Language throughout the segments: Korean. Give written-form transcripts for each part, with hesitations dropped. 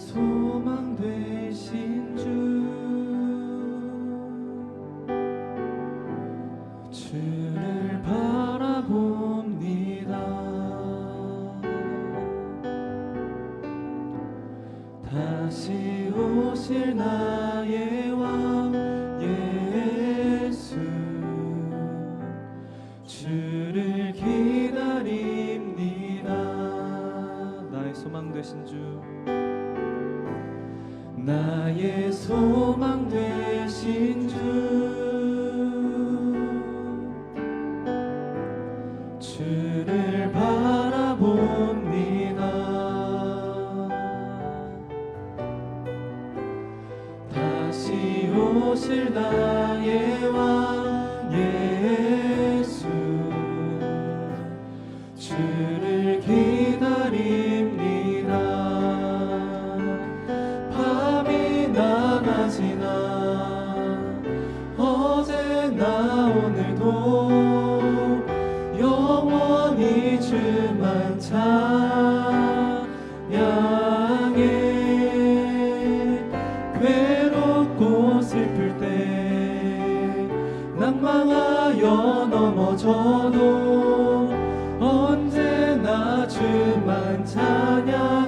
소망 되신 주를 바라봅니다. 다시 오실 나의 왕 예수, 주를 기다립니다. 나의 소망 되신 주, 나의 소망 되신 주를 바라봅니다. 다시 오실 나의 왕 예수, 주를 기다립니다. 밤이 나가지나 어제나 오늘도 영원히 주만 찬양해. 괴롭고 슬플 때 낭망하여 넘어져도 언제나 주만 찬양하겠네.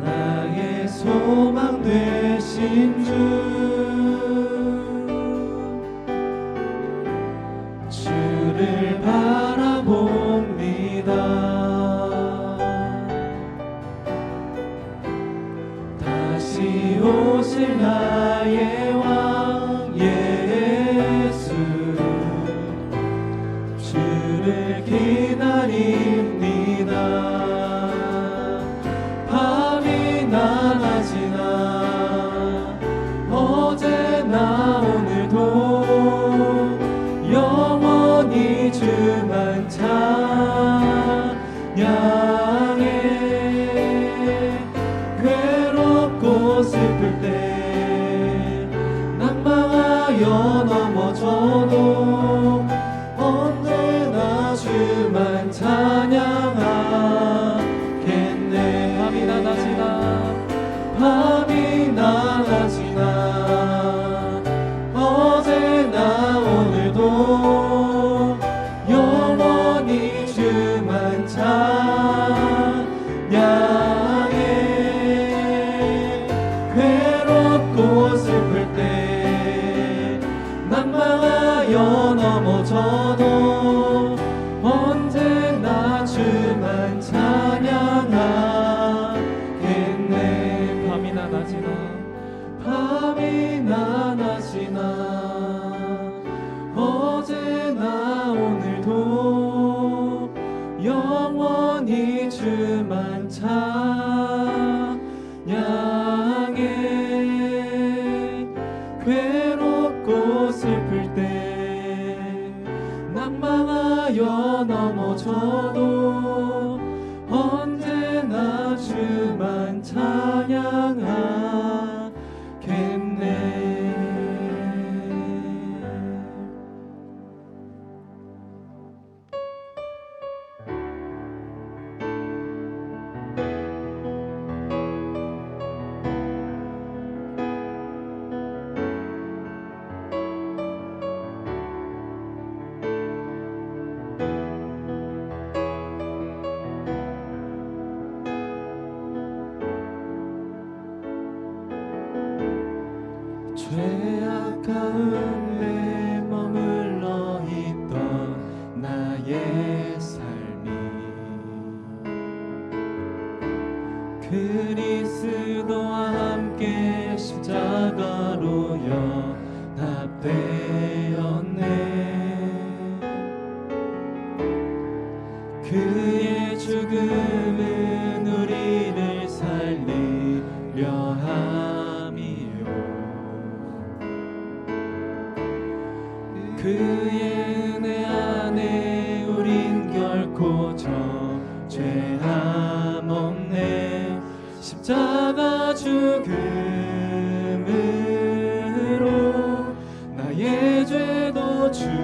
나의 소망 되신 주를 바라봅니다. 다시 오실 나의 왕 예수, 주를 기다립니다. 밤이 나가지나 어제나 오늘도 영원히 주만 찬양해. 괴롭고 슬플 때 낭망하여 넘어져도 언제나 주만 찬양하겠네. 밤이 나가지나 밤이 나가지나 어제나 오늘도 영원히 주만 찬양해. 괴롭고 슬플 때 낭망하여 넘어져도 언제나 주만 찬양하겠네. 밤이 나가지나 밤이 나가지나 어제나 오늘도 영원히 주만 찬양해. 괴롭고 슬플 때 낭망하여 넘어져도 언제나 주만 찬양하겠네. 죄악 가운데 머물러 있던 나의 삶이 그리스도와 함께 십자가로 연합되었네. 그의 죽음은 우리를 살리려 함이요, 그의 은혜 안에 우린 결코 죄함 없네. 십자가 죽음으로 나의 죄도 죽었네.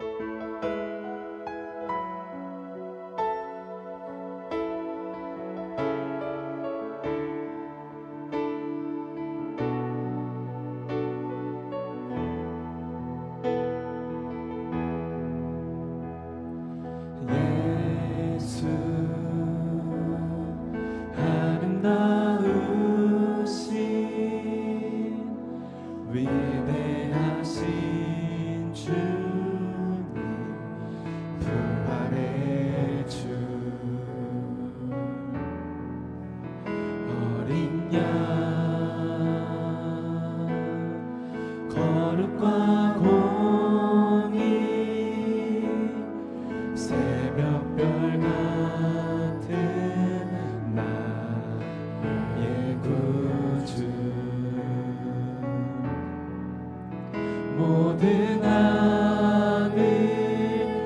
하늘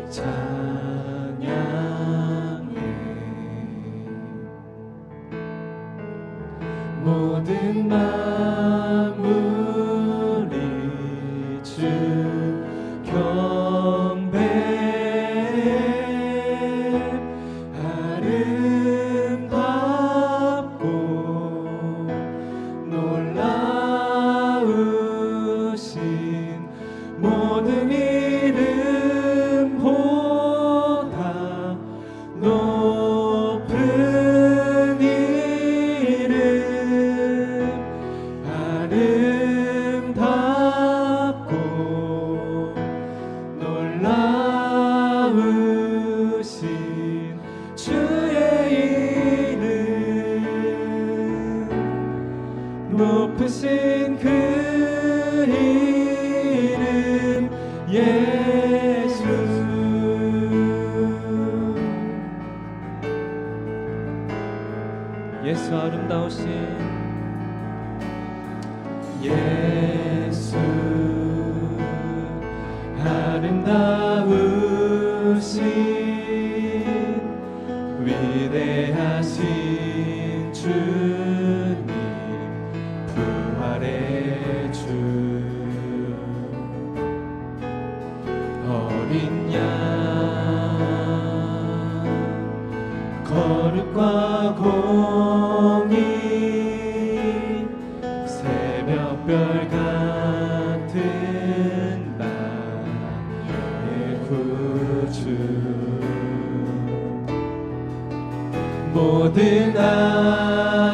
찬양해 모든 만물이 주 경배해 아름답고 놀라우신 모든 이름보다 높은 이름 아름답고 놀라우신 주의 이름 높으신 그 이름 예수 예수 아름다우신 예수 아름다우신 위대하신 주님 부활의 주 어린 양 거룩과 공의 새벽별 같은 나의 구주 모든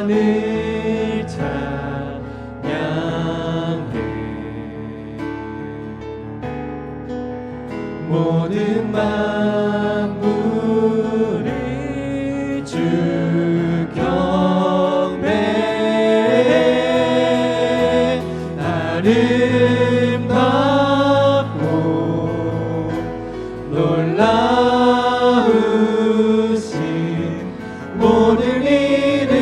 하늘 찬양해 모든 만물이 주 경배해 아름답고 놀라우신 모든 이름보다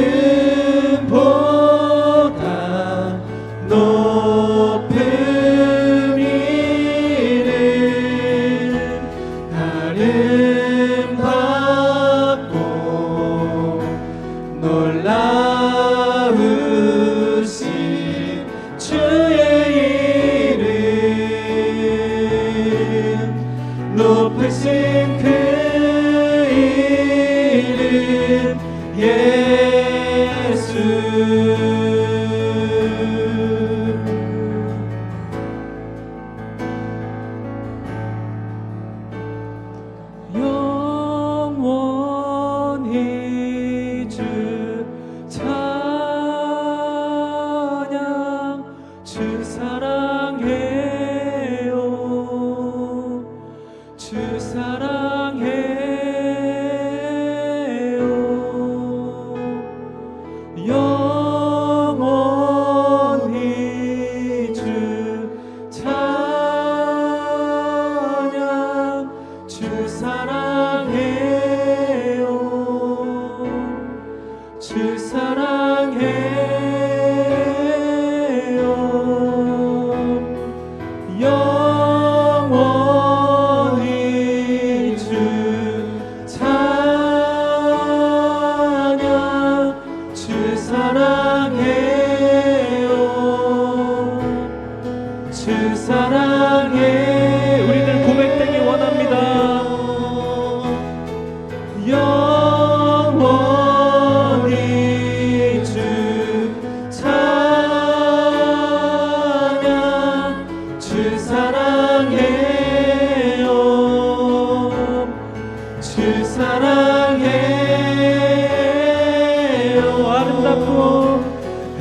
높은 이름 아름답고 놀라우신 주의 이름 높으신 그 이름 예수 영원히 주 찬양 주 사랑해요 주 사랑해요 영원히 주 찬양 주 사랑해요 주 사랑해요 영원히 주 찬양 주 사랑해요 주 사랑해 우리들 고백되기 원합니다 영원히 주 찬양 주 사랑해요 주 사랑해요 아름답고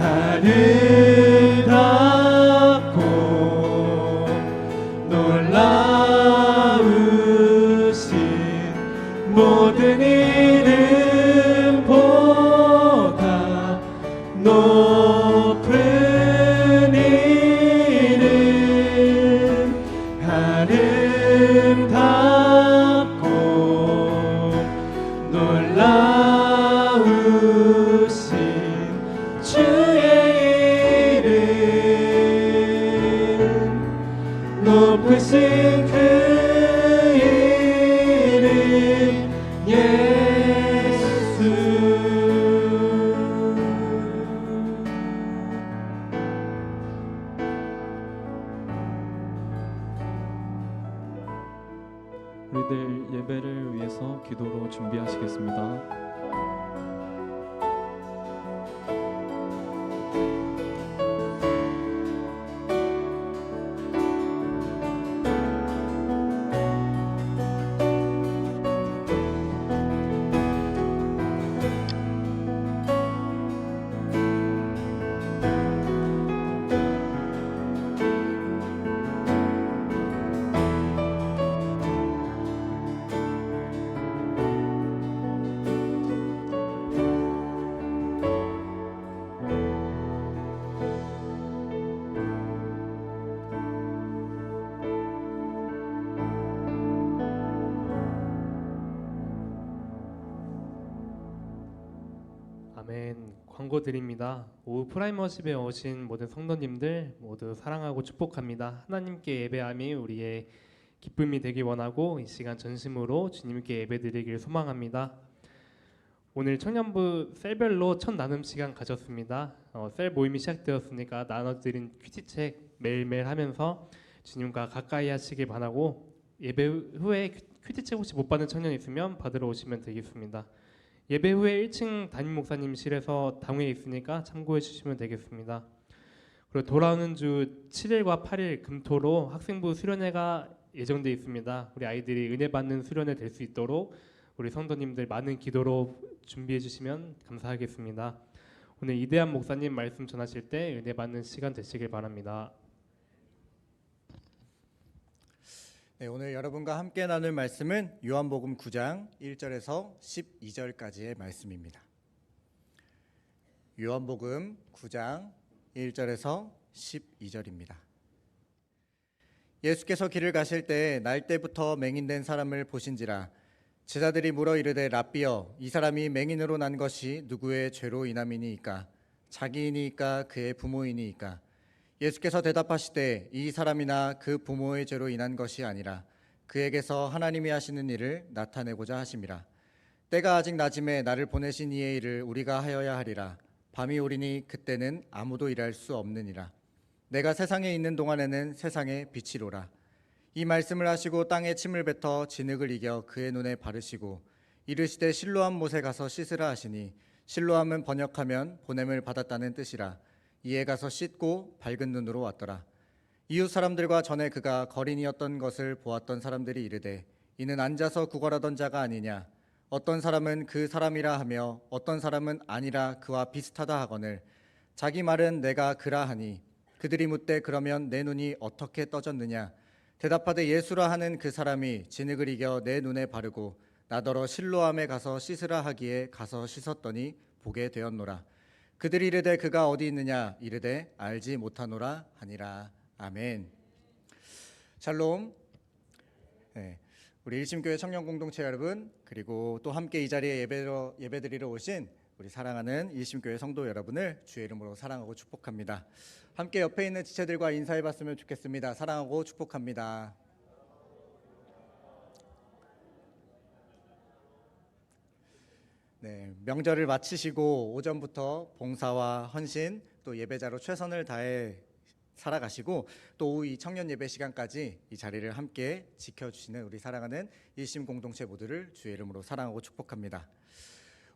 아름답고 놀라우신 모든 이름보다 높은 이름 아름답고 놀라우신 주의 이름 높으신 그 이름 예수. 우리들 예배를 위해서 기도로 준비하시겠습니다. 아멘. 광고 드립니다. 오후 프라임워십에 오신 모든 성도님들 모두 사랑하고 축복합니다. 하나님께 예배함이 우리의 기쁨이 되기 원하고 이 시간 전심으로 주님께 예배드리길 소망합니다. 오늘 청년부 셀별로 첫 나눔 시간 가졌습니다. 셀 모임이 시작되었으니까 나눠드린 퀴즈책 매일매일 하면서 주님과 가까이 하시길 바라고, 예배 후에 퀴즈책 혹시 못 받은 청년 있으면 받으러 오시면 되겠습니다. 예배 후에 1층 담임 목사님실에서 당회에 있으니까 참고해 주시면 되겠습니다. 그리고 돌아오는 주 7일과 8일 금토로 학생부 수련회가 예정되어 있습니다. 우리 아이들이 은혜 받는 수련회 될 수 있도록 우리 성도님들 많은 기도로 준비해 주시면 감사하겠습니다. 오늘 이대한 목사님 말씀 전하실 때 은혜 받는 시간 되시길 바랍니다. 네, 오늘 여러분과 함께 나눌 말씀은 요한복음 9장 1절에서 12절까지의 말씀입니다. 요한복음 9장 1절에서 12절입니다. 예수께서 길을 가실 때 날 때부터 맹인된 사람을 보신지라. 제자들이 물어 이르되 랍비여, 이 사람이 맹인으로 난 것이 누구의 죄로 인함이니이까? 자기이니이까 그의 부모이니이까? 예수께서 대답하시되 이 사람이나 그 부모의 죄로 인한 것이 아니라 그에게서 하나님이 하시는 일을 나타내고자 하심이라. 때가 아직 낮음에 나를 보내신 이의 일을 우리가 하여야 하리라. 밤이 오리니 그때는 아무도 일할 수 없느니라. 내가 세상에 있는 동안에는 세상의 빛이로라. 이 말씀을 하시고 땅에 침을 뱉어 진흙을 이겨 그의 눈에 바르시고 이르시되 실로암 못에 가서 씻으라 하시니, 실로암은 번역하면 보냄을 받았다는 뜻이라. 이에 가서 씻고 밝은 눈으로 왔더라. 이웃 사람들과 전에 그가 거린이었던 것을 보았던 사람들이 이르되 이는 앉아서 구걸하던 자가 아니냐. 어떤 사람은 그 사람이라 하며 어떤 사람은 아니라 그와 비슷하다 하거늘 자기 말은 내가 그라 하니, 그들이 묻되 그러면 내 눈이 어떻게 떠졌느냐. 대답하되 예수라 하는 그 사람이 진흙을 이겨 내 눈에 바르고 나더러 실로암에 가서 씻으라 하기에 가서 씻었더니 보게 되었노라. 그들이 이르되 그가 어디 있느냐. 이르되 알지 못하노라 하니라. 아멘. 샬롬. 네, 우리 일심교회 청년공동체 여러분, 그리고 또 함께 이 자리에 예배드리러 오신 우리 사랑하는 일심교회 성도 여러분을 주의 이름으로 사랑하고 축복합니다. 함께 옆에 있는 지체들과 인사해봤으면 좋겠습니다. 사랑하고 축복합니다. 네, 명절을 마치시고 오전부터 봉사와 헌신 또 예배자로 최선을 다해 살아가시고 또 오후 이 청년 예배 시간까지 이 자리를 함께 지켜주시는 우리 사랑하는 일심 공동체 모두를 주의 이름으로 사랑하고 축복합니다.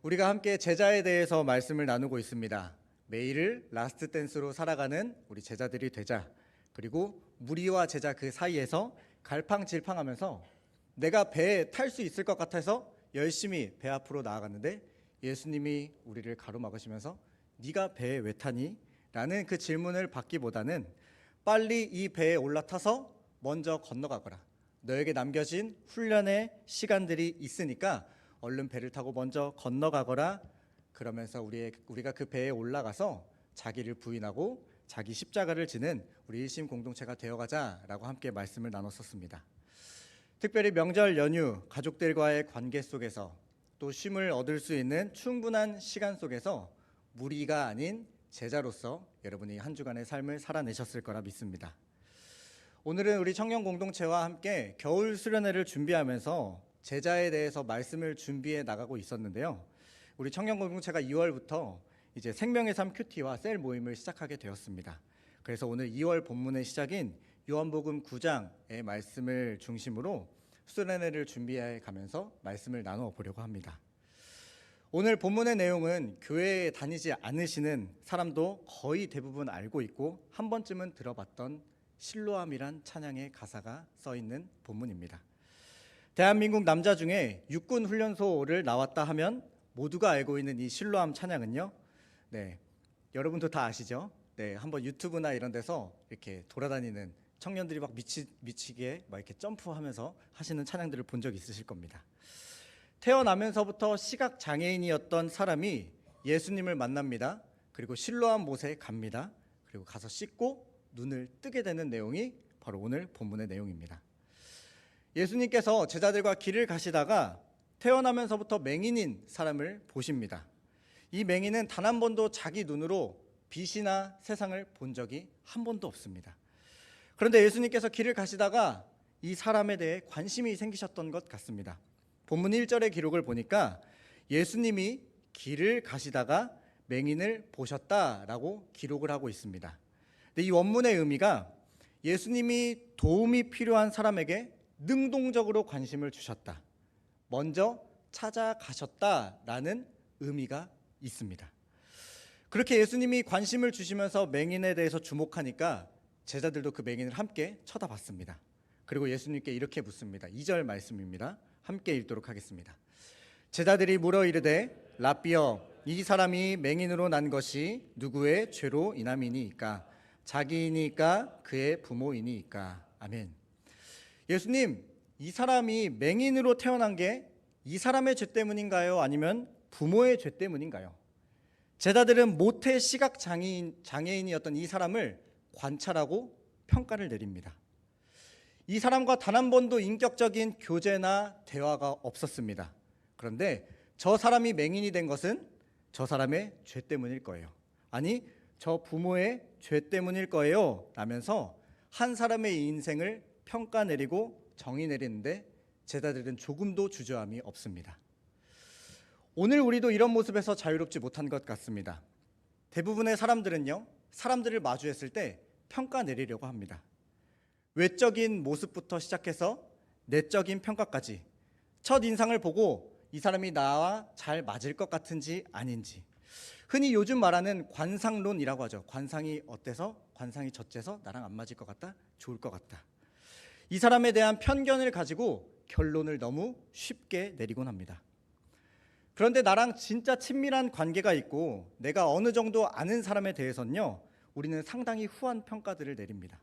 우리가 함께 제자에 대해서 말씀을 나누고 있습니다. 매일을 라스트 댄스로 살아가는 우리 제자들이 되자. 그리고 무리와 제자 그 사이에서 갈팡질팡하면서 내가 배에 탈 수 있을 것 같아서 열심히 배 앞으로 나아갔는데 예수님이 우리를 가로막으시면서 네가 배에 왜 타니? 라는 그 질문을 받기보다는 빨리 이 배에 올라타서 먼저 건너가거라. 너에게 남겨진 훈련의 시간들이 있으니까 얼른 배를 타고 먼저 건너가거라. 그러면서 우리가 그 배에 올라가서 자기를 부인하고 자기 십자가를 지는 우리 일심 공동체가 되어가자라고 함께 말씀을 나눴었습니다. 특별히 명절 연휴 가족들과의 관계 속에서 또 쉼을 얻을 수 있는 충분한 시간 속에서 무리가 아닌 제자로서 여러분이 한 주간의 삶을 살아내셨을 거라 믿습니다. 오늘은 우리 청년 공동체와 함께 겨울 수련회를 준비하면서 제자에 대해서 말씀을 준비해 나가고 있었는데요. 우리 청년 공동체가 2월부터 이제 생명의 삶 큐티와 셀 모임을 시작하게 되었습니다. 그래서 오늘 2월 본문의 시작인 요한복음 9장의 말씀을 중심으로 수련회를 준비해 가면서 말씀을 나누어 보려고 합니다. 오늘 본문의 내용은 교회에 다니지 않으시는 사람도 거의 대부분 알고 있고 한 번쯤은 들어봤던 실로암이란 찬양의 가사가 써 있는 본문입니다. 대한민국 남자 중에 육군 훈련소를 나왔다 하면 모두가 알고 있는 이 실로암 찬양은요. 여러분도 다 아시죠? 한번 유튜브나 이런 데서 이렇게 돌아다니는 청년들이 막 미치게 막 이렇게 점프하면서 하시는 찬양들을 본 적 있으실 겁니다. 태어나면서부터 시각 장애인이었던 사람이 예수님을 만납니다. 그리고 실로암 못에 갑니다. 그리고 가서 씻고 눈을 뜨게 되는 내용이 바로 오늘 본문의 내용입니다. 예수님께서 제자들과 길을 가시다가 태어나면서부터 맹인인 사람을 보십니다. 이 맹인은 단 한 번도 자기 눈으로 빛이나 세상을 본 적이 한 번도 없습니다. 그런데 예수님께서 길을 가시다가 이 사람에 대해 관심이 생기셨던 것 같습니다. 본문 1절의 기록을 보니까 예수님이 길을 가시다가 맹인을 보셨다라고 기록을 하고 있습니다. 근데 이 원문의 의미가 예수님이 도움이 필요한 사람에게 능동적으로 관심을 주셨다, 먼저 찾아가셨다라는 의미가 있습니다. 그렇게 예수님이 관심을 주시면서 맹인에 대해서 주목하니까 제자들도 그 맹인을 함께 쳐다봤습니다. 그리고 예수님께 이렇게 묻습니다. 2절 말씀입니다. 함께 읽도록 하겠습니다. 제자들이 물어 이르되 라삐여, 이 사람이 맹인으로 난 것이 누구의 죄로 인함이니이까? 자기이니까 그의 부모이니까? 아멘. 예수님, 이 사람이 맹인으로 태어난 게 이 사람의 죄 때문인가요? 아니면 부모의 죄 때문인가요? 제자들은 모태 시각 장애인이었던 이 사람을 관찰하고 평가를 내립니다. 이 사람과 단 한 번도 인격적인 교제나 대화가 없었습니다. 그런데 저 사람이 맹인이 된 것은 저 사람의 죄 때문일 거예요. 아니, 저 부모의 죄 때문일 거예요 라면서 한 사람의 인생을 평가 내리고 정의 내리는데 제자들은 조금도 주저함이 없습니다. 오늘 우리도 이런 모습에서 자유롭지 못한 것 같습니다. 대부분의 사람들은요, 사람들을 마주했을 때 평가 내리려고 합니다. 외적인 모습부터 시작해서 내적인 평가까지, 첫 인상을 보고 이 사람이 나와 잘 맞을 것 같은지 아닌지, 흔히 요즘 말하는 관상론이라고 하죠. 관상이 어때서? 관상이 젖재서 나랑 안 맞을 것 같다? 좋을 것 같다. 이 사람에 대한 편견을 가지고 결론을 너무 쉽게 내리곤 합니다. 그런데 나랑 진짜 친밀한 관계가 있고 내가 어느 정도 아는 사람에 대해서는요, 우리는 상당히 후한 평가들을 내립니다.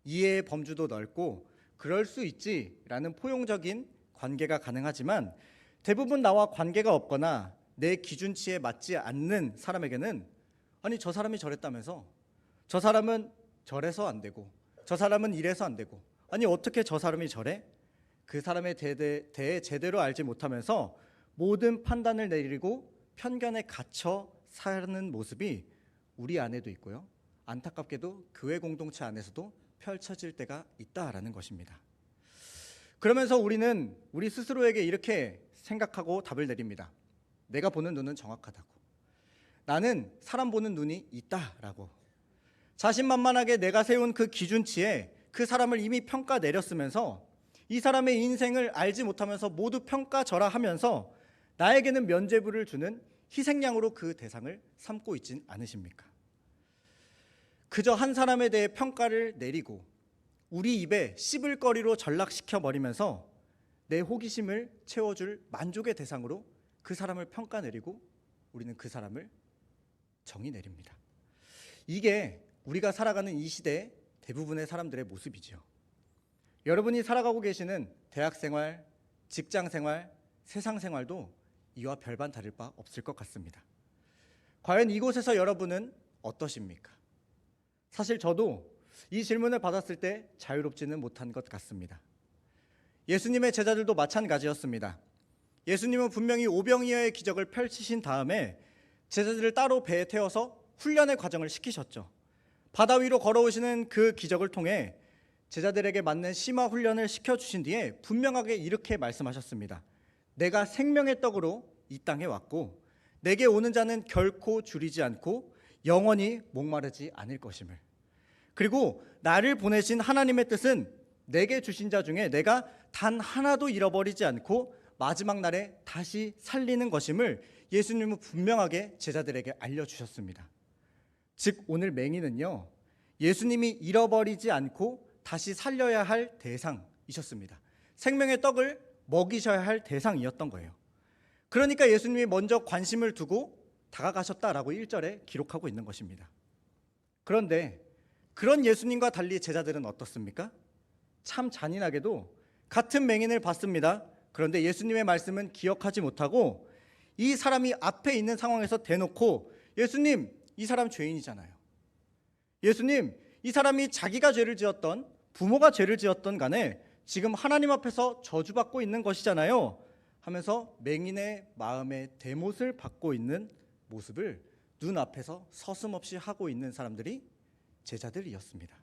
이해의 범주도 넓고 그럴 수 있지라는 포용적인 관계가 가능하지만 대부분 나와 관계가 없거나 내 기준치에 맞지 않는 사람에게는 아니, 저 사람이 저랬다면서, 저 사람은 저래서 안 되고, 저 사람은 이래서 안 되고, 아니 어떻게 저 사람이 저래? 그 사람에 대해 제대로 알지 못하면서 모든 판단을 내리고 편견에 갇혀 사는 모습이 우리 안에도 있고요, 안타깝게도 교회 공동체 안에서도 펼쳐질 때가 있다라는 것입니다. 그러면서 우리는 우리 스스로에게 이렇게 생각하고 답을 내립니다. 내가 보는 눈은 정확하다고, 나는 사람 보는 눈이 있다라고. 자신만만하게 내가 세운 그 기준치에 그 사람을 이미 평가 내렸으면서 이 사람의 인생을 알지 못하면서 모두 평가절하 하면서 나에게는 면죄부를 주는 희생양으로 그 대상을 삼고 있진 않으십니까? 그저 한 사람에 대해 평가를 내리고 우리 입에 씹을거리로 전락시켜 버리면서 내 호기심을 채워줄 만족의 대상으로 그 사람을 평가 내리고 우리는 그 사람을 정의 내립니다. 이게 우리가 살아가는 이 시대의 대부분의 사람들의 모습이죠. 여러분이 살아가고 계시는 대학생활, 직장생활, 세상생활도 이와 별반 다를 바 없을 것 같습니다. 과연 이곳에서 여러분은 어떠십니까? 사실 저도 이 질문을 받았을 때 자유롭지는 못한 것 같습니다. 예수님의 제자들도 마찬가지였습니다. 예수님은 분명히 오병이어의 기적을 펼치신 다음에 제자들을 따로 배에 태워서 훈련의 과정을 시키셨죠. 바다 위로 걸어오시는 그 기적을 통해 제자들에게 맞는 심화 훈련을 시켜주신 뒤에 분명하게 이렇게 말씀하셨습니다. 내가 생명의 떡으로 이 땅에 왔고 내게 오는 자는 결코 줄이지 않고 영원히 목마르지 않을 것임을. 그리고 나를 보내신 하나님의 뜻은 내게 주신 자 중에 내가 단 하나도 잃어버리지 않고 마지막 날에 다시 살리는 것임을 예수님은 분명하게 제자들에게 알려주셨습니다. 즉 오늘 맹인은요, 예수님이 잃어버리지 않고 다시 살려야 할 대상이셨습니다. 생명의 떡을 먹이셔야 할 대상이었던 거예요. 그러니까 예수님이 먼저 관심을 두고 다가가셨다라고 1절에 기록하고 있는 것입니다. 그런데 그런 예수님과 달리 제자들은 어떻습니까? 참 잔인하게도 같은 맹인을 봤습니다. 그런데 예수님의 말씀은 기억하지 못하고 이 사람이 앞에 있는 상황에서 대놓고 예수님, 이 사람 죄인이잖아요. 예수님, 이 사람이 자기가 죄를 지었던, 부모가 죄를 지었던 간에 지금 하나님 앞에서 저주받고 있는 것이잖아요 하면서 맹인의 마음의 대못을 받고 있는 모습을 눈앞에서 서슴없이 하고 있는 사람들이 제자들이었습니다.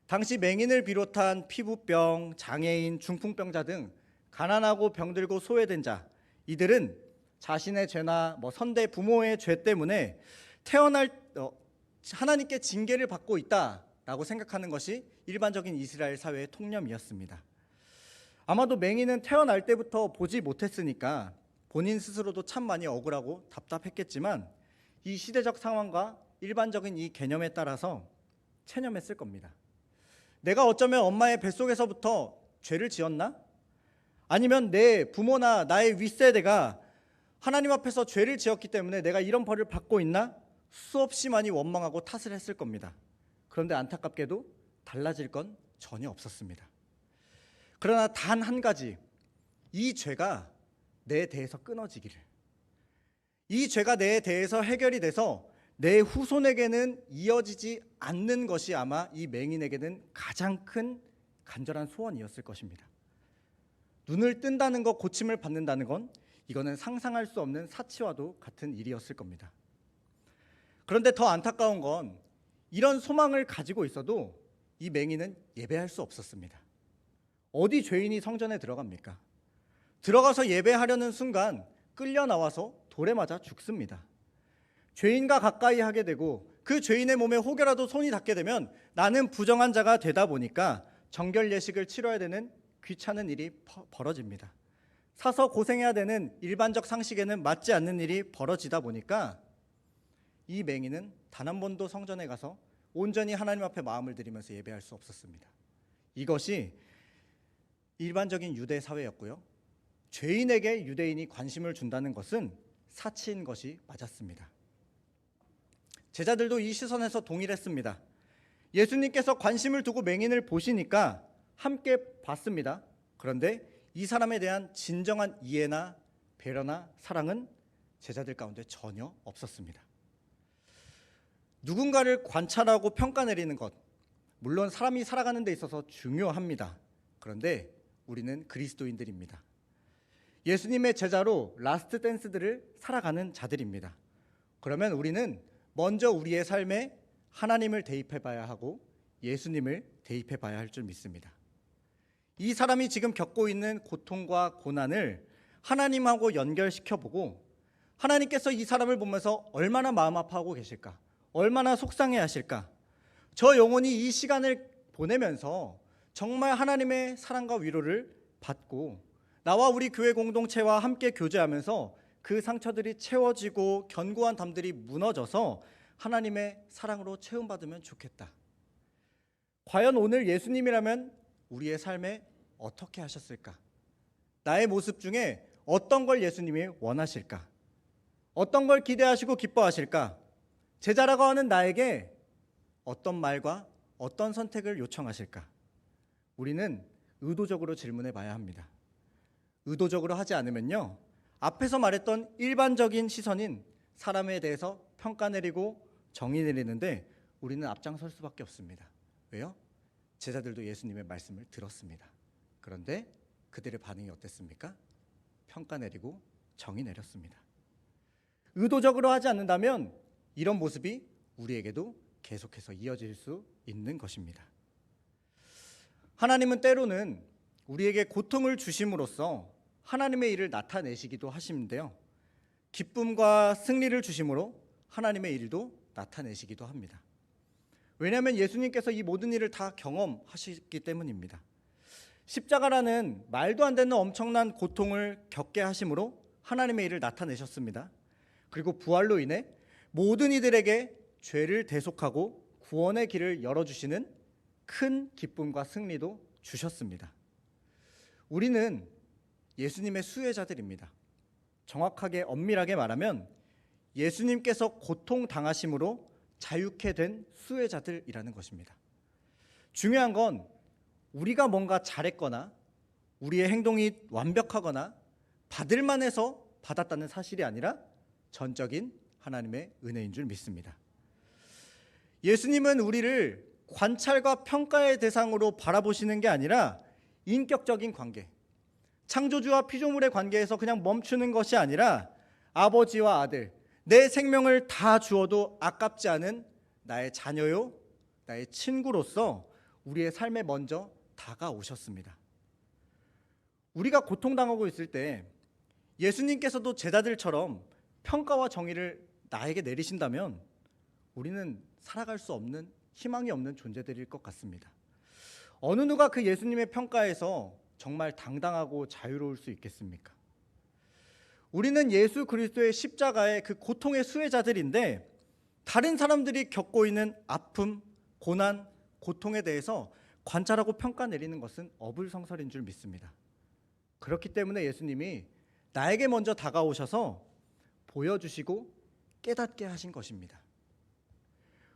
당시 맹인을 비롯한 피부병, 장애인, 중풍병자 등 가난하고 병들고 소외된 자, 이들은 자신의 죄나 선대 부모의 죄 때문에 하나님께 징계를 받고 있다라고 생각하는 것이 일반적인 이스라엘 사회의 통념이었습니다. 아마도 맹인은 태어날 때부터 보지 못했으니까 본인 스스로도 참 많이 억울하고 답답했겠지만 이 시대적 상황과 일반적인 이 개념에 따라서 체념했을 겁니다. 내가 어쩌면 엄마의 뱃속에서부터 죄를 지었나? 아니면 내 부모나 나의 윗세대가 하나님 앞에서 죄를 지었기 때문에 내가 이런 벌을 받고 있나? 수없이 많이 원망하고 탓을 했을 겁니다. 그런데 안타깝게도 달라질 건 전혀 없었습니다. 그러나 단 한 가지, 이 죄가 내 대해서 끊어지기를, 이 죄가 내 대해서 해결이 돼서 내 후손에게는 이어지지 않는 것이 아마 이 맹인에게는 가장 큰 간절한 소원이었을 것입니다. 눈을 뜬다는 것, 고침을 받는다는 건 이거는 상상할 수 없는 사치와도 같은 일이었을 겁니다. 그런데 더 안타까운 건 이런 소망을 가지고 있어도 이 맹인은 예배할 수 없었습니다. 어디 죄인이 성전에 들어갑니까? 들어가서 예배하려는 순간 끌려 나와서 돌에 맞아 죽습니다. 죄인과 가까이 하게 되고 그 죄인의 몸에 혹여라도 손이 닿게 되면 나는 부정한 자가 되다 보니까 정결 예식을 치러야 되는 귀찮은 일이 벌어집니다. 사서 고생해야 되는 일반적 상식에는 맞지 않는 일이 벌어지다 보니까 이 맹인은 단 한 번도 성전에 가서 온전히 하나님 앞에 마음을 들이면서 예배할 수 없었습니다. 이것이 일반적인 유대 사회였고요. 죄인에게 유대인이 관심을 준다는 것은 사치인 것이 맞았습니다. 제자들도 이 시선에서 동일했습니다. 예수님께서 관심을 두고 맹인을 보시니까 함께 봤습니다. 그런데 이 사람에 대한 진정한 이해나 배려나 사랑은 제자들 가운데 전혀 없었습니다. 누군가를 관찰하고 평가 내리는 것, 물론 사람이 살아가는 데 있어서 중요합니다. 그런데 우리는 그리스도인들입니다. 예수님의 제자로 라스트 댄스들을 살아가는 자들입니다. 그러면 우리는 먼저 우리의 삶에 하나님을 대입해 봐야 하고 예수님을 대입해 봐야 할 줄 믿습니다. 이 사람이 지금 겪고 있는 고통과 고난을 하나님하고 연결시켜 보고 하나님께서 이 사람을 보면서 얼마나 마음 아파하고 계실까? 얼마나 속상해 하실까? 저 영혼이 이 시간을 보내면서 정말 하나님의 사랑과 위로를 받고 나와 우리 교회 공동체와 함께 교제하면서 그 상처들이 채워지고 견고한 담들이 무너져서 하나님의 사랑으로 채움받으면 좋겠다. 과연 오늘 예수님이라면 우리의 삶에 어떻게 하셨을까? 나의 모습 중에 어떤 걸 예수님이 원하실까? 어떤 걸 기대하시고 기뻐하실까? 제자라고 하는 나에게 어떤 말과 어떤 선택을 요청하실까? 우리는 의도적으로 질문해 봐야 합니다. 의도적으로 하지 않으면요, 앞에서 말했던 일반적인 시선인 사람에 대해서 평가 내리고 정의 내리는데 우리는 앞장설 수밖에 없습니다. 왜요? 제자들도 예수님의 말씀을 들었습니다. 그런데 그들의 반응이 어땠습니까? 평가 내리고 정의 내렸습니다. 의도적으로 하지 않는다면 이런 모습이 우리에게도 계속해서 이어질 수 있는 것입니다. 하나님은 때로는 우리에게 고통을 주심으로써 하나님의 일을 나타내시기도 하시는데요. 기쁨과 승리를 주심으로 하나님의 일도 나타내시기도 합니다. 왜냐하면 예수님께서 이 모든 일을 다 경험하셨기 때문입니다. 십자가라는 말도 안 되는 엄청난 고통을 겪게 하심으로 하나님의 일을 나타내셨습니다. 그리고 부활로 인해 모든 이들에게 죄를 대속하고 구원의 길을 열어주시는 큰 기쁨과 승리도 주셨습니다. 우리는 예수님의 수혜자들입니다. 정확하게 엄밀하게 말하면 예수님께서 고통당하심으로 자유케 된 수혜자들이라는 것입니다. 중요한 건 우리가 뭔가 잘했거나 우리의 행동이 완벽하거나 받을 만해서 받았다는 사실이 아니라 전적인 하나님의 은혜인 줄 믿습니다. 예수님은 우리를 관찰과 평가의 대상으로 바라보시는 게 아니라 인격적인 관계, 창조주와 피조물의 관계에서 그냥 멈추는 것이 아니라 아버지와 아들, 내 생명을 다 주어도 아깝지 않은 나의 자녀요, 나의 친구로서 우리의 삶에 먼저 다가오셨습니다. 우리가 고통당하고 있을 때 예수님께서도 제자들처럼 평가와 정의를 나에게 내리신다면 우리는 살아갈 수 없는, 희망이 없는 존재들일 것 같습니다. 어느 누가 그 예수님의 평가에서 정말 당당하고 자유로울 수 있겠습니까? 우리는 예수 그리스도의 십자가의 그 고통의 수혜자들인데 다른 사람들이 겪고 있는 아픔, 고난, 고통에 대해서 관찰하고 평가 내리는 것은 어불성설인 줄 믿습니다. 그렇기 때문에 예수님이 나에게 먼저 다가오셔서 보여주시고 깨닫게 하신 것입니다.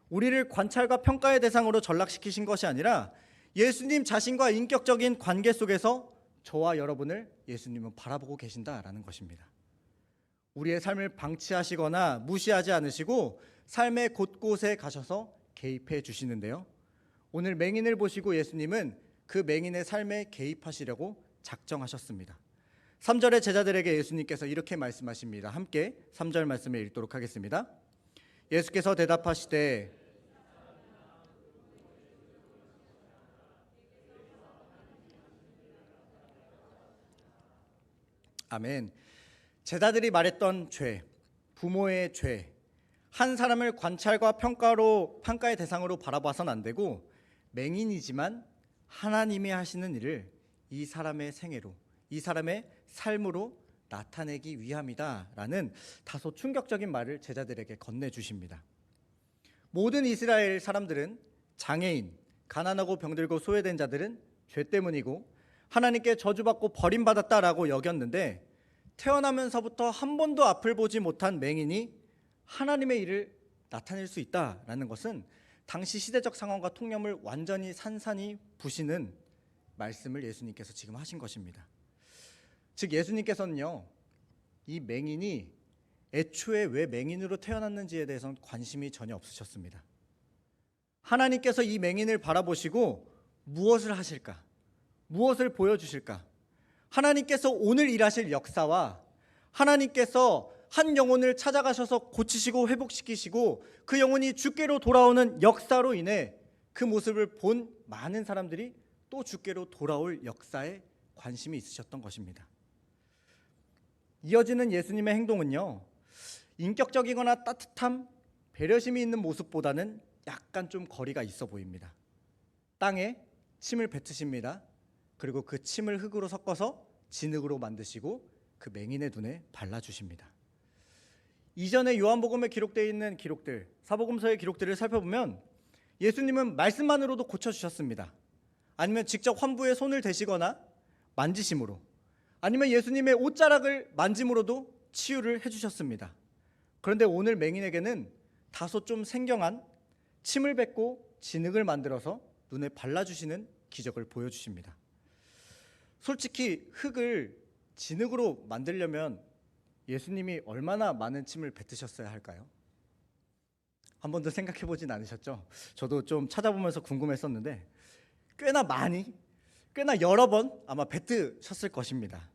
우리를 관찰과 평가의 대상으로 전락시키신 것이 아니라 예수님 자신과 인격적인 관계 속에서 저와 여러분을 예수님은 바라보고 계신다라는 것입니다. 우리의 삶을 방치하시거나 무시하지 않으시고 삶의 곳곳에 가셔서 개입해 주시는데요. 오늘 맹인을 보시고 예수님은 그 맹인의 삶에 개입하시려고 작정하셨습니다. 3절의 제자들에게 예수님께서 이렇게 말씀하십니다. 함께 3절 말씀을 읽도록 하겠습니다. 예수께서 대답하시되 아멘. 제자들이 말했던 죄, 부모의 죄, 한 사람을 관찰과 평가의 대상으로 바라봐서는 안 되고 맹인이지만 하나님이 하시는 일을 이 사람의 생애로, 이 사람의 삶으로 나타내기 위함이다라는 다소 충격적인 말을 제자들에게 건네주십니다. 모든 이스라엘 사람들은 장애인, 가난하고 병들고 소외된 자들은 죄 때문이고 하나님께 저주받고 버림받았다라고 여겼는데 태어나면서부터 한 번도 앞을 보지 못한 맹인이 하나님의 일을 나타낼 수 있다라는 것은 당시 시대적 상황과 통념을 완전히 산산이 부시는 말씀을 예수님께서 지금 하신 것입니다. 즉 예수님께서는요, 이 맹인이 애초에 왜 맹인으로 태어났는지에 대해서는 관심이 전혀 없으셨습니다. 하나님께서 이 맹인을 바라보시고 무엇을 하실까? 무엇을 보여주실까? 하나님께서 오늘 일하실 역사와 하나님께서 한 영혼을 찾아가셔서 고치시고 회복시키시고 그 영혼이 주께로 돌아오는 역사로 인해 그 모습을 본 많은 사람들이 또 주께로 돌아올 역사에 관심이 있으셨던 것입니다. 이어지는 예수님의 행동은요, 인격적이거나 따뜻함, 배려심이 있는 모습보다는 약간 좀 거리가 있어 보입니다. 땅에 침을 뱉으십니다. 그리고 그 침을 흙으로 섞어서 진흙으로 만드시고 그 맹인의 눈에 발라주십니다. 이전에 요한복음에 기록되어 있는 기록들, 사복음서의 기록들을 살펴보면 예수님은 말씀만으로도 고쳐주셨습니다. 아니면 직접 환부에 손을 대시거나 만지심으로, 아니면 예수님의 옷자락을 만짐으로도 치유를 해주셨습니다. 그런데 오늘 맹인에게는 다소 좀 생경한 침을 뱉고 진흙을 만들어서 눈에 발라주시는 기적을 보여주십니다. 솔직히 흙을 진흙으로 만들려면 예수님이 얼마나 많은 침을 뱉으셨어야 할까요? 한 번도 생각해 보진 않으셨죠? 저도 좀 찾아보면서 궁금했었는데 꽤나 여러 번 아마 뱉으셨을 것입니다.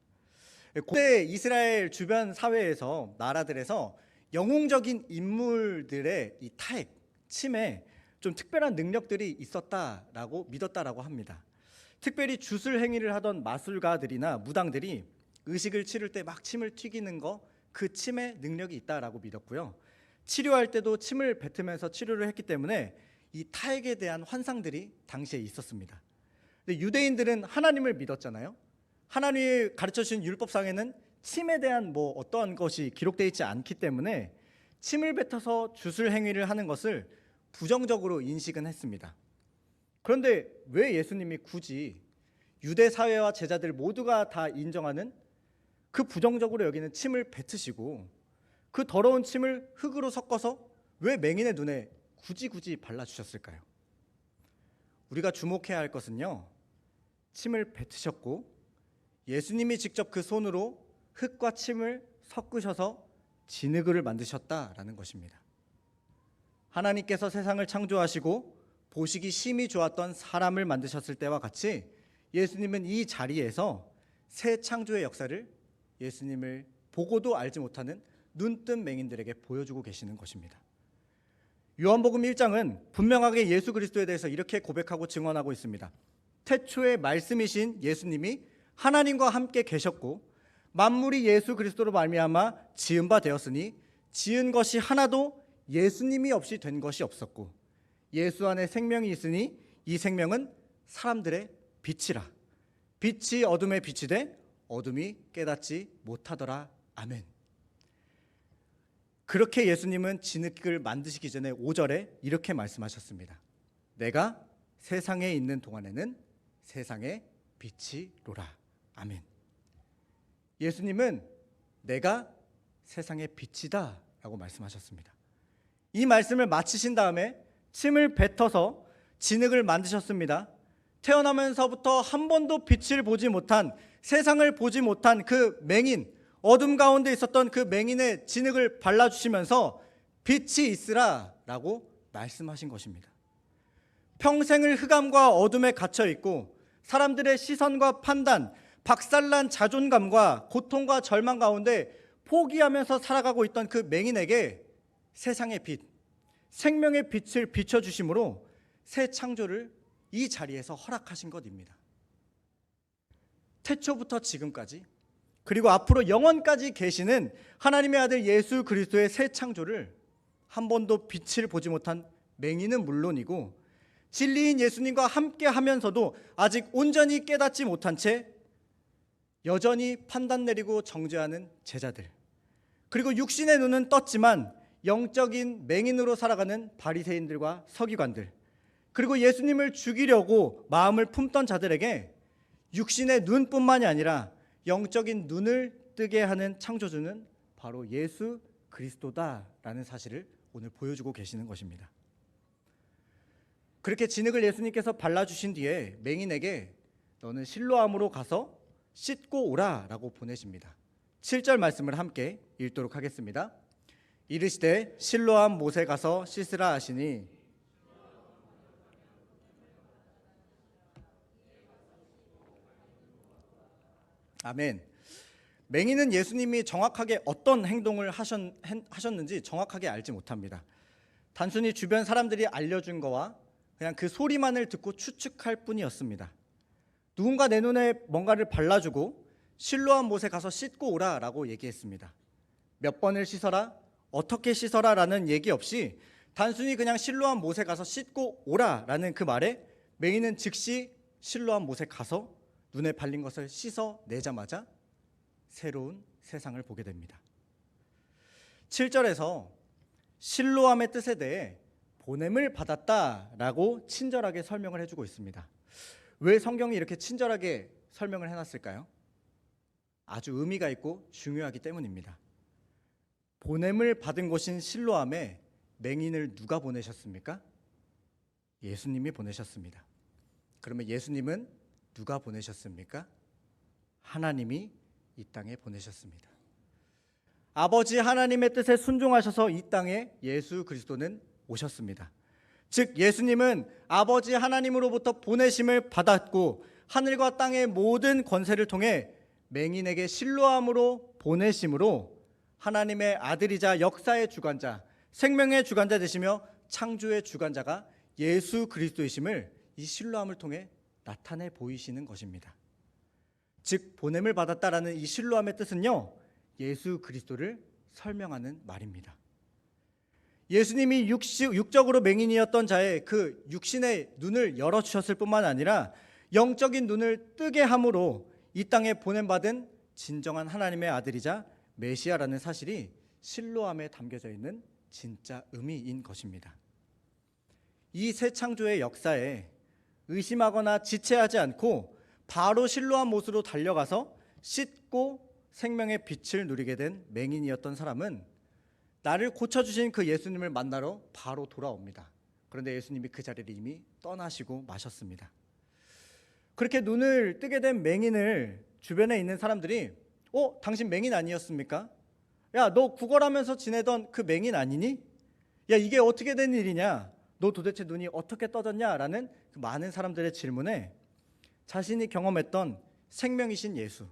고대 이스라엘 주변 사회에서, 나라들에서 영웅적인 인물들의 이 타액, 침에 좀 특별한 능력들이 있었다라고 믿었다라고 합니다. 특별히 주술 행위를 하던 마술가들이나 무당들이 의식을 치를 때 막 침을 튀기는 거, 그 침의 능력이 있다라고 믿었고요. 치료할 때도 침을 뱉으면서 치료를 했기 때문에 이 타액에 대한 환상들이 당시에 있었습니다. 근데 유대인들은 하나님을 믿었잖아요. 하나님이 가르쳐 주신 율법상에는 침에 대한 어떠한 것이 기록되어 있지 않기 때문에 침을 뱉어서 주술 행위를 하는 것을 부정적으로 인식은 했습니다. 그런데 왜 예수님이 굳이 유대 사회와 제자들 모두가 다 인정하는 그 부정적으로 여기는 침을 뱉으시고 그 더러운 침을 흙으로 섞어서 왜 맹인의 눈에 굳이 발라주셨을까요? 우리가 주목해야 할 것은요, 침을 뱉으셨고 예수님이 직접 그 손으로 흙과 침을 섞으셔서 진흙을 만드셨다라는 것입니다. 하나님께서 세상을 창조하시고 보시기 심히 좋았던 사람을 만드셨을 때와 같이 예수님은 이 자리에서 새 창조의 역사를 예수님을 보고도 알지 못하는 눈뜬 맹인들에게 보여주고 계시는 것입니다. 요한복음 1장은 분명하게 예수 그리스도에 대해서 이렇게 고백하고 증언하고 있습니다. 태초에 말씀이신 예수님이 하나님과 함께 계셨고 만물이 예수 그리스도로 말미암아 지은 바 되었으니 지은 것이 하나도 예수님이 없이 된 것이 없었고 예수 안에 생명이 있으니 이 생명은 사람들의 빛이라. 빛이 어둠에 비치되 어둠이 깨닫지 못하더라. 아멘. 그렇게 예수님은 진흙을 만드시기 전에 5절에 이렇게 말씀하셨습니다. 내가 세상에 있는 동안에는 세상의 빛이로라. 아멘. 예수님은 내가 세상의 빛이다 라고 말씀하셨습니다. 이 말씀을 마치신 다음에 침을 뱉어서 진흙을 만드셨습니다. 태어나면서부터 한 번도 빛을 보지 못한, 세상을 보지 못한 그 맹인, 어둠 가운데 있었던 그 맹인의 진흙을 발라주시면서 빛이 있으라 라고 말씀하신 것입니다. 평생을 흑암과 어둠에 갇혀 있고 사람들의 시선과 판단, 박살난 자존감과 고통과 절망 가운데 포기하면서 살아가고 있던 그 맹인에게 세상의 빛, 생명의 빛을 비춰주심으로 새 창조를 이 자리에서 허락하신 것입니다. 태초부터 지금까지 그리고 앞으로 영원까지 계시는 하나님의 아들 예수 그리스도의 새 창조를 한 번도 빛을 보지 못한 맹인은 물론이고 진리인 예수님과 함께 하면서도 아직 온전히 깨닫지 못한 채 여전히 판단 내리고 정죄하는 제자들, 그리고 육신의 눈은 떴지만 영적인 맹인으로 살아가는 바리새인들과 서기관들, 그리고 예수님을 죽이려고 마음을 품던 자들에게 육신의 눈뿐만이 아니라 영적인 눈을 뜨게 하는 창조주는 바로 예수 그리스도다라는 사실을 오늘 보여주고 계시는 것입니다. 그렇게 진흙을 예수님께서 발라주신 뒤에 맹인에게 너는 실로암으로 가서 씻고 오라라고 보내십니다. 7절 말씀을 함께 읽도록 하겠습니다. 이르시되 실로암 못에 가서 씻으라 하시니 아멘. 맹인은 예수님이 정확하게 어떤 행동을 하셨는지 정확하게 알지 못합니다. 단순히 주변 사람들이 알려준 거와 그냥 그 소리만을 듣고 추측할 뿐이었습니다. 누군가 내 눈에 뭔가를 발라주고 실로암 못에 가서 씻고 오라라고 얘기했습니다. 몇 번을 씻어라, 어떻게 씻어라라는 얘기 없이 단순히 그냥 실로암 못에 가서 씻고 오라라는 그 말에 맹인은 즉시 실로암 못에 가서 눈에 발린 것을 씻어내자마자 새로운 세상을 보게 됩니다. 7절에서 실로암의 뜻에 대해 보냄을 받았다라고 친절하게 설명을 해주고 있습니다. 왜 성경이 이렇게 친절하게 설명을 해놨을까요? 아주 의미가 있고 중요하기 때문입니다. 보냄을 받은 곳인 실로암에 맹인을 누가 보내셨습니까? 예수님이 보내셨습니다. 그러면 예수님은 누가 보내셨습니까? 하나님이 이 땅에 보내셨습니다. 아버지 하나님의 뜻에 순종하셔서 이 땅에 예수 그리스도는 오셨습니다. 즉 예수님은 아버지 하나님으로부터 보내심을 받았고 하늘과 땅의 모든 권세를 통해 맹인에게 실로암으로 보내심으로 하나님의 아들이자 역사의 주관자, 생명의 주관자 되시며 창조의 주관자가 예수 그리스도이심을 이 실로암을 통해 나타내 보이시는 것입니다. 즉 보냄을 받았다라는 이 실로함의 뜻은요, 예수 그리스도를 설명하는 말입니다. 예수님이 육적으로 맹인이었던 자의 그 육신의 눈을 열어주셨을 뿐만 아니라 영적인 눈을 뜨게 함으로 이 땅에 보냄받은 진정한 하나님의 아들이자 메시아라는 사실이 실로함에 담겨져 있는 진짜 의미인 것입니다. 이 새 창조의 역사에 의심하거나 지체하지 않고 바로 실로함 못으로 달려가서 씻고 생명의 빛을 누리게 된 맹인이었던 사람은 나를 고쳐주신 그 예수님을 만나러 바로 돌아옵니다. 그런데 예수님이 그 자리를 이미 떠나시고 마셨습니다. 그렇게 눈을 뜨게 된 맹인을 주변에 있는 사람들이 당신 맹인 아니었습니까? 야, 너 구걸하면서 지내던 그 맹인 아니니? 야, 이게 어떻게 된 일이냐? 너 도대체 눈이 어떻게 떠졌냐? 라는 그 많은 사람들의 질문에 자신이 경험했던 생명이신 예수,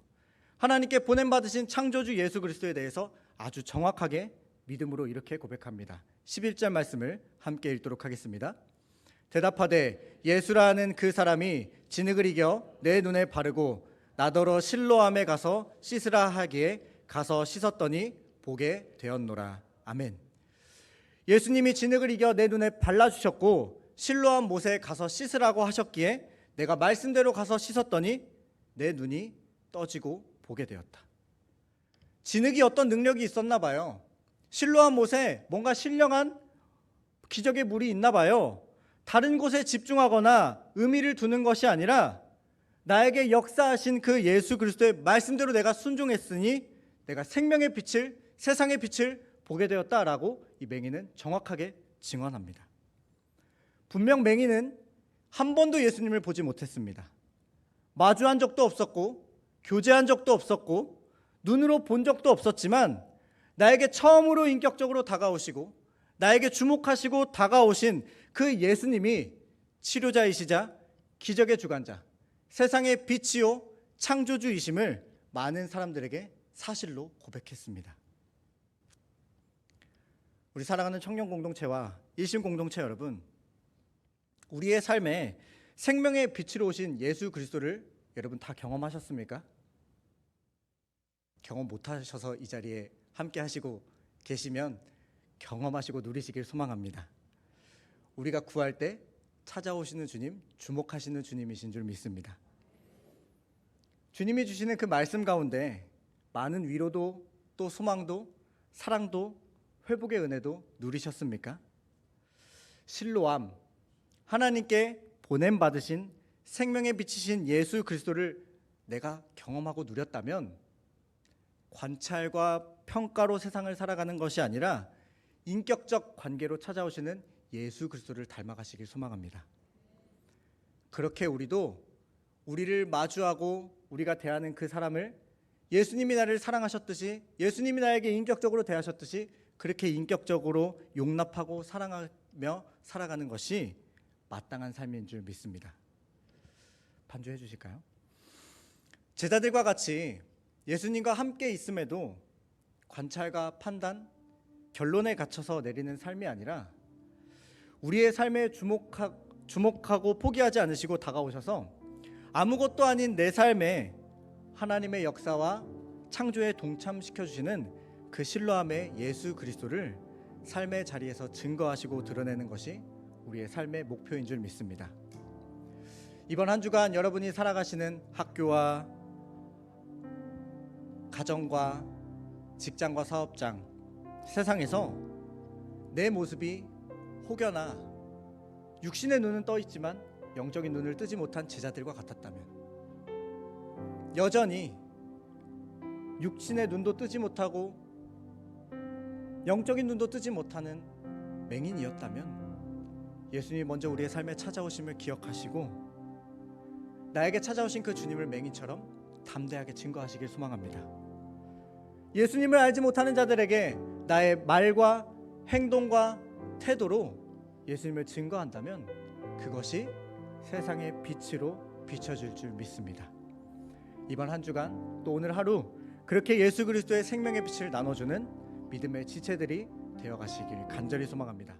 하나님께 보냄받으신 창조주 예수 그리스도에 대해서 아주 정확하게 믿음으로 이렇게 고백합니다. 11절 말씀을 함께 읽도록 하겠습니다. 대답하되 예수라는 그 사람이 진흙을 이겨 내 눈에 바르고 나더러 실로암에 가서 씻으라 하기에 가서 씻었더니 보게 되었노라. 아멘. 예수님이 진흙을 이겨 내 눈에 발라주셨고 실로암 못에 가서 씻으라고 하셨기에 내가 말씀대로 가서 씻었더니 내 눈이 떠지고 보게 되었다. 진흙이 어떤 능력이 있었나 봐요. 실로암 못에 뭔가 신령한 기적의 물이 있나 봐요. 다른 곳에 집중하거나 의미를 두는 것이 아니라 나에게 역사하신 그 예수 그리스도의 말씀대로 내가 순종했으니 내가 생명의 빛을, 세상의 빛을 보게 되었다라고 이 맹인은 정확하게 증언합니다. 분명 맹인은 한 번도 예수님을 보지 못했습니다. 마주한 적도 없었고 교제한 적도 없었고 눈으로 본 적도 없었지만 나에게 처음으로 인격적으로 다가오시고 나에게 주목하시고 다가오신 그 예수님이 치료자이시자 기적의 주관자, 세상의 빛이요 창조주이심을 많은 사람들에게 사실로 고백했습니다. 우리 사랑하는 청년 공동체와 일심 공동체 여러분, 우리의 삶에 생명의 빛으로 오신 예수 그리스도를 여러분 다 경험하셨습니까? 경험 못하셔서 이 자리에 함께 하시고 계시면 경험하시고 누리시길 소망합니다. 우리가 구할 때 찾아오시는 주님, 주목하시는 주님이신 줄 믿습니다. 주님이 주시는 그 말씀 가운데 많은 위로도 또 소망도 사랑도 회복의 은혜도 누리셨습니까? 실로암, 하나님께 보냄받으신 생명의 빛이신 예수 그리스도를 내가 경험하고 누렸다면 관찰과 평가로 세상을 살아가는 것이 아니라 인격적 관계로 찾아오시는 예수 그리스도를 닮아가시길 소망합니다. 그렇게 우리도 우리를 마주하고 우리가 대하는 그 사람을 예수님이 나를 사랑하셨듯이, 예수님이 나에게 인격적으로 대하셨듯이 그렇게 인격적으로 용납하고 사랑하며 살아가는 것이 마땅한 삶인 줄 믿습니다. 반주해 주실까요? 제자들과 같이 예수님과 함께 있음에도 관찰과 판단, 결론에 갇혀서 내리는 삶이 아니라 우리의 삶에 주목하고 포기하지 않으시고 다가오셔서 아무것도 아닌 내 삶에 하나님의 역사와 창조에 동참시켜 주시는 그 실로암의 예수 그리스도를 삶의 자리에서 증거하시고 드러내는 것이 우리의 삶의 목표인 줄 믿습니다. 이번 한 주간 여러분이 살아가시는 학교와 가정과 직장과 사업장, 세상에서 내 모습이 혹여나 육신의 눈은 떠 있지만 영적인 눈을 뜨지 못한 제자들과 같았다면, 여전히 육신의 눈도 뜨지 못하고 영적인 눈도 뜨지 못하는 맹인이었다면 예수님이 먼저 우리의 삶에 찾아오심을 기억하시고 나에게 찾아오신 그 주님을 맹인처럼 담대하게 증거하시길 소망합니다. 예수님을 알지 못하는 자들에게 나의 말과 행동과 태도로 예수님을 증거한다면 그것이 세상의 빛으로 비춰질 줄 믿습니다. 이번 한 주간 또 오늘 하루 그렇게 예수 그리스도의 생명의 빛을 나눠주는 믿음의 지체들이 되어가시길 간절히 소망합니다.